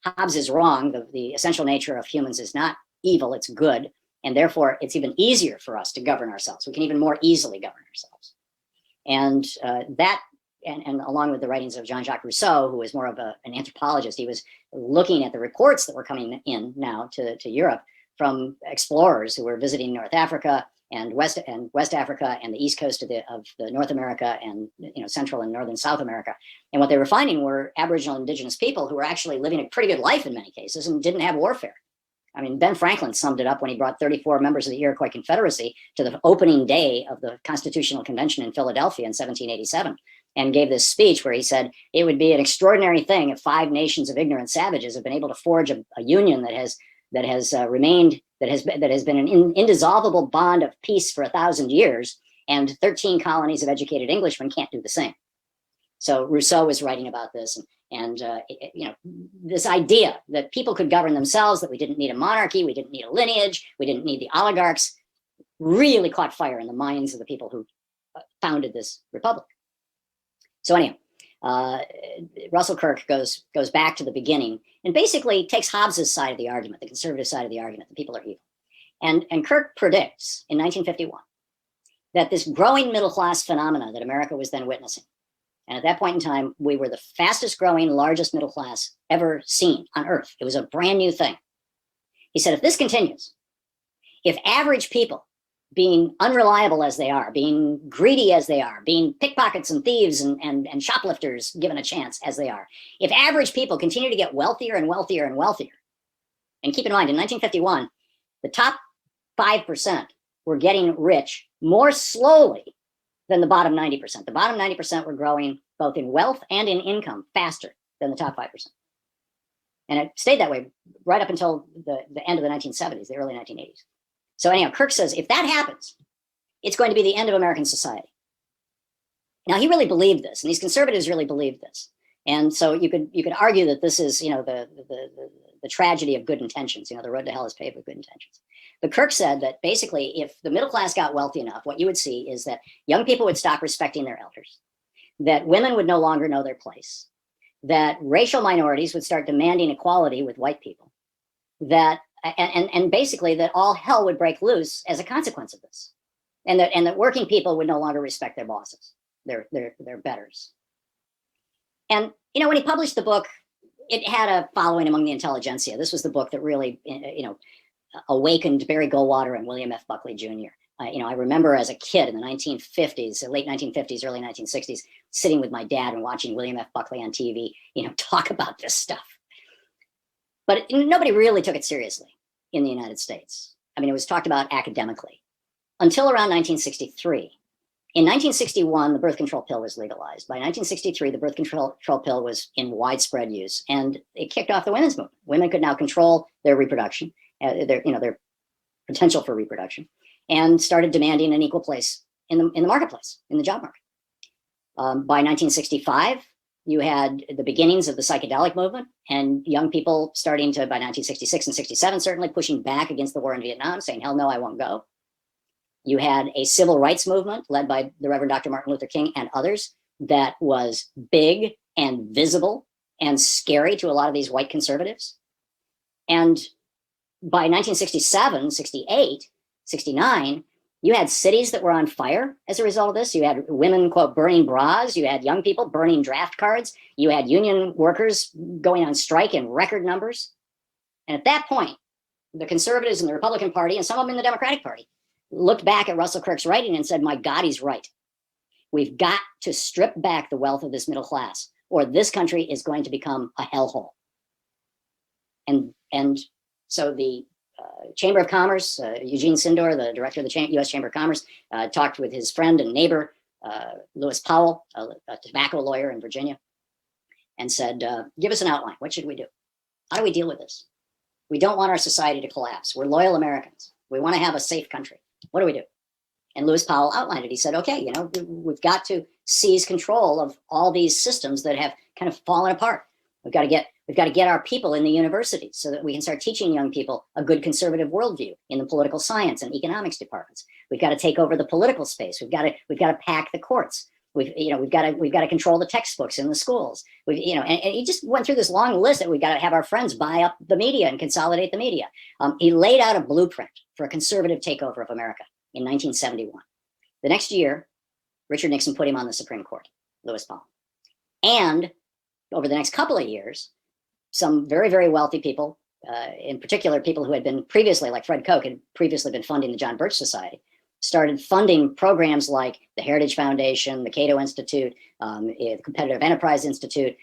Hobbes is wrong. The essential nature of humans is not evil, it's good. And therefore, it's even easier for us to govern ourselves. We can even more easily govern ourselves. And and along with the writings of Jean-Jacques Rousseau, who was more of an anthropologist, he was looking at the reports that were coming in now to Europe from explorers who were visiting North Africa and West Africa and the east coast of the North America and Central and Northern South America. And what they were finding were Aboriginal indigenous people who were actually living a pretty good life in many cases and didn't have warfare. I mean, Ben Franklin summed it up when he brought 34 members of the Iroquois Confederacy to the opening day of the Constitutional Convention in Philadelphia in 1787 and gave this speech where he said it would be an extraordinary thing if 5 nations of ignorant savages have been able to forge a union that has been an indissoluble bond of peace for 1,000 years, and 13 colonies of educated Englishmen can't do the same. So Rousseau was writing about this, and this idea that people could govern themselves, that we didn't need a monarchy, we didn't need a lineage, we didn't need the oligarchs, really caught fire in the minds of the people who founded this republic. So anyhow, Russell Kirk goes back to the beginning and basically takes Hobbes's side of the argument, the conservative side of the argument, that people are evil. And Kirk predicts in 1951 that this growing middle class phenomena that America was then witnessing, and at that point in time, we were the fastest growing, largest middle class ever seen on Earth. It was a brand new thing. He said, if this continues, if average people, being unreliable as they are, being greedy as they are, being pickpockets and thieves and shoplifters given a chance as they are, if average people continue to get wealthier and wealthier and wealthier, and keep in mind, in 1951, the top 5% were getting rich more slowly than the bottom 90%. The bottom 90% were growing both in wealth and in income faster than the top 5%. And it stayed that way right up until the end of the 1970s, the early 1980s. So anyhow, Kirk says, if that happens, it's going to be the end of American society. Now, he really believed this, and these conservatives really believed this. And so you could argue that this is, the tragedy of good intentions. The road to hell is paved with good intentions. But Kirk said that basically, if the middle class got wealthy enough, what you would see is that young people would stop respecting their elders, that women would no longer know their place, that racial minorities would start demanding equality with white people, that and basically that all hell would break loose as a consequence of this, and that working people would no longer respect their bosses, their betters. And when he published the book, it had a following among the intelligentsia. This was the book that really awakened Barry Goldwater and William F. Buckley Jr. I remember as a kid in the 1950s, late 1950s, early 1960s, sitting with my dad and watching William F. Buckley on TV, talk about this stuff. But nobody really took it seriously in the United States. I mean, it was talked about academically until around 1963. In 1961, the birth control pill was legalized. By 1963, the birth control pill was in widespread use, and it kicked off the women's movement. Women could now control their reproduction, their potential for reproduction, and started demanding an equal place in the marketplace, in the job market. By 1965, you had the beginnings of the psychedelic movement, and young people starting to, by 1966 and 67, certainly pushing back against the war in Vietnam, saying, hell no, I won't go. You had a civil rights movement led by the Reverend Dr. Martin Luther King and others that was big and visible and scary to a lot of these white conservatives. And by 1967, 68, 69, you had cities that were on fire as a result of this. You had women, quote, burning bras. You had young people burning draft cards. You had union workers going on strike in record numbers. And at that point, the conservatives in the Republican Party, and some of them in the Democratic Party, looked back at Russell Kirk's writing and said, my God, he's right. We've got to strip back the wealth of this middle class, or this country is going to become a hellhole. And so the Chamber of Commerce, Eugene Sindor, the director of the U.S. Chamber of Commerce, talked with his friend and neighbor, Lewis Powell, a tobacco lawyer in Virginia, and said, give us an outline. What should we do? How do we deal with this? We don't want our society to collapse. We're loyal Americans. We want to have a safe country. What do we do? And Lewis Powell outlined it. He said, okay, we've got to seize control of all these systems that have kind of fallen apart. We've got to get our people in the universities so that we can start teaching young people a good conservative worldview in the political science and economics departments. We've got to take over the political space. We've got to pack the courts. we've got to control the textbooks in the schools. And he just went through this long list that we've got to have our friends buy up the media and consolidate the media. He laid out a blueprint for a conservative takeover of America in 1971. The next year, Richard Nixon put him on the Supreme Court, Lewis Powell. And over the next couple of years, some very, very wealthy people, in particular people who had been previously, like Fred Koch, had previously been funding the John Birch Society, started funding programs like the Heritage Foundation, the Cato Institute, the Competitive Enterprise Institute.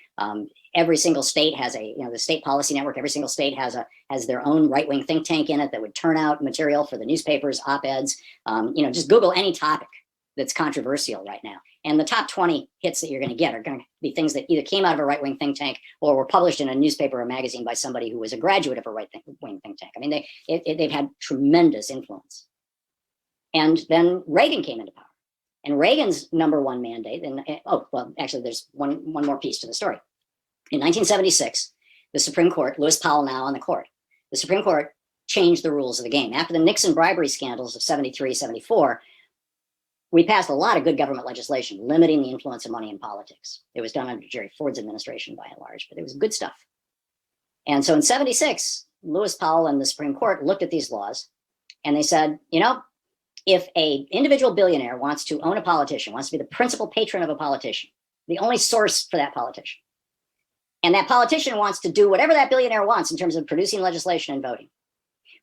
Every single state has the State Policy Network. Every single state has their own right-wing think tank in it that would turn out material for the newspapers, op-eds. Just Google any topic that's controversial right now. And the top 20 hits that you're going to get are going to be things that either came out of a right-wing think tank or were published in a newspaper or magazine by somebody who was a graduate of a right-wing think tank. I mean, they've had tremendous influence. And then Reagan came into power. And Reagan's number one mandate, actually, there's one more piece to the story. In 1976, the Supreme Court, Lewis Powell now on the court, the Supreme Court changed the rules of the game. After the Nixon bribery scandals of 73, 74, we passed a lot of good government legislation limiting the influence of money in politics. It was done under Jerry Ford's administration by and large, but it was good stuff. And so in 76, Lewis Powell and the Supreme Court looked at these laws and they said, if an individual billionaire wants to own a politician, wants to be the principal patron of a politician, the only source for that politician, and that politician wants to do whatever that billionaire wants in terms of producing legislation and voting,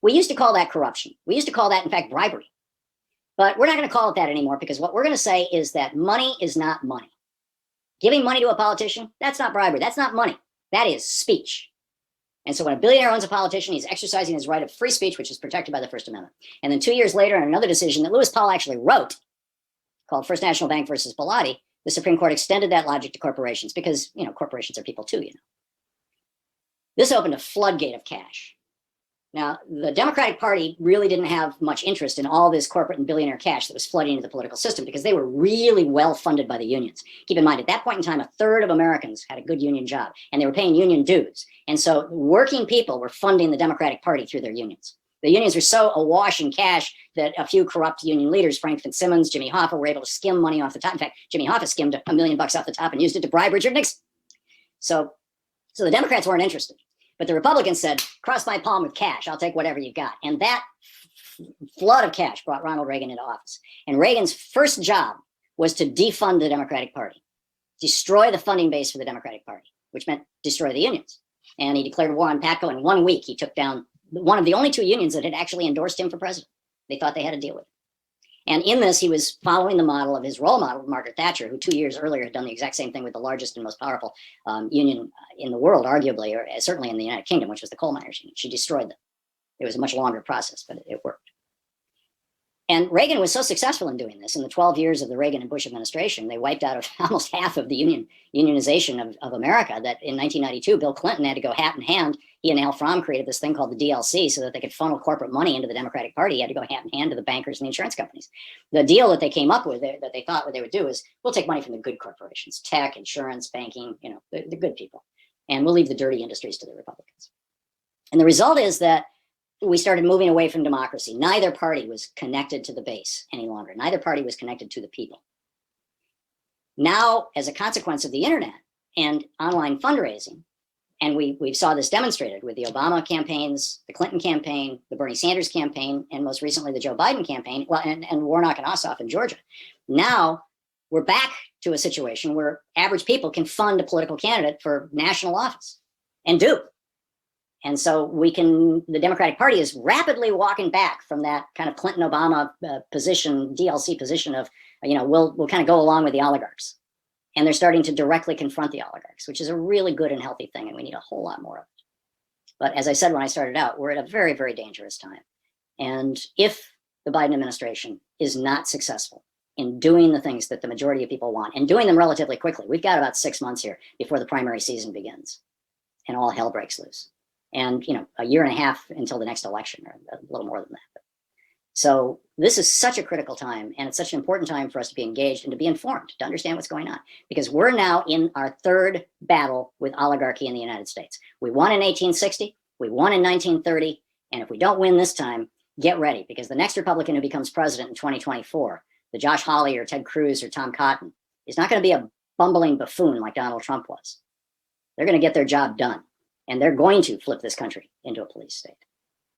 we used to call that corruption. We used to call that, in fact, bribery. But we're not going to call it that anymore, because what we're going to say is that money is not money. Giving money to a politician, that's not bribery. That's not money. That is speech. And so when a billionaire owns a politician, he's exercising his right of free speech, which is protected by the First Amendment. And then 2 years later, in another decision that Lewis Powell actually wrote, called First National Bank versus Bellotti, the Supreme Court extended that logic to corporations because, corporations are people too, This opened a floodgate of cash. Now, the Democratic Party really didn't have much interest in all this corporate and billionaire cash that was flooding into the political system because they were really well funded by the unions. Keep in mind, at that point in time, a third of Americans had a good union job and they were paying union dues. And so working people were funding the Democratic Party through their unions. The unions were so awash in cash that a few corrupt union leaders, Frank Fitzsimmons, Jimmy Hoffa, were able to skim money off the top. In fact, Jimmy Hoffa skimmed $1 million off the top and used it to bribe Richard Nixon. So the Democrats weren't interested. But the Republicans said, cross my palm with cash. I'll take whatever you got. And that flood of cash brought Ronald Reagan into office. And Reagan's first job was to defund the Democratic Party, destroy the funding base for the Democratic Party, which meant destroy the unions. And he declared war on PATCO. In 1 week, he took down one of the only 2 unions that had actually endorsed him for president. They thought they had to deal with it. And in this, he was following the model of his role model, Margaret Thatcher, who 2 years earlier had done the exact same thing with the largest and most powerful union in the world, arguably, or certainly in the United Kingdom, which was the coal miners' union. She destroyed them. It was a much longer process, but it worked. And Reagan was so successful in doing this. In the 12 years of the Reagan and Bush administration, they wiped out almost half of the unionization of America, that in 1992, Bill Clinton had to go hat in hand. He and Al Fromm created this thing called the DLC so that they could funnel corporate money into the Democratic Party. He had to go hat in hand to the bankers and the insurance companies. The deal that they came up with, that they thought what they would do is, we'll take money from the good corporations, tech, insurance, banking, the good people, and we'll leave the dirty industries to the Republicans. And the result is that we started moving away from democracy. Neither party was connected to the base any longer. Neither party was connected to the people. Now, as a consequence of the internet and online fundraising, and we saw this demonstrated with the Obama campaigns, the Clinton campaign, the Bernie Sanders campaign, and most recently the Joe Biden campaign, and Warnock and Ossoff in Georgia. Now we're back to a situation where average people can fund a political candidate for national office, and do. And so the Democratic Party is rapidly walking back from that kind of Clinton-Obama position, DLC position of, we'll kind of go along with the oligarchs. And they're starting to directly confront the oligarchs, which is a really good and healthy thing, and we need a whole lot more of it. But as I said when I started out, we're at a very, very dangerous time. And if the Biden administration is not successful in doing the things that the majority of people want, and doing them relatively quickly, we've got about 6 months here before the primary season begins, and all hell breaks loose. And, a year and a half until the next election, or a little more than that. So this is such a critical time, and it's such an important time for us to be engaged and to be informed, to understand what's going on, because we're now in our third battle with oligarchy in the United States. We won in 1860, we won in 1930, and if we don't win this time, get ready, because the next Republican who becomes president in 2024, the Josh Hawley or Ted Cruz or Tom Cotton, He's not going to be a bumbling buffoon like Donald Trump was. They're going to get their job done, and they're going to flip this country into a police state.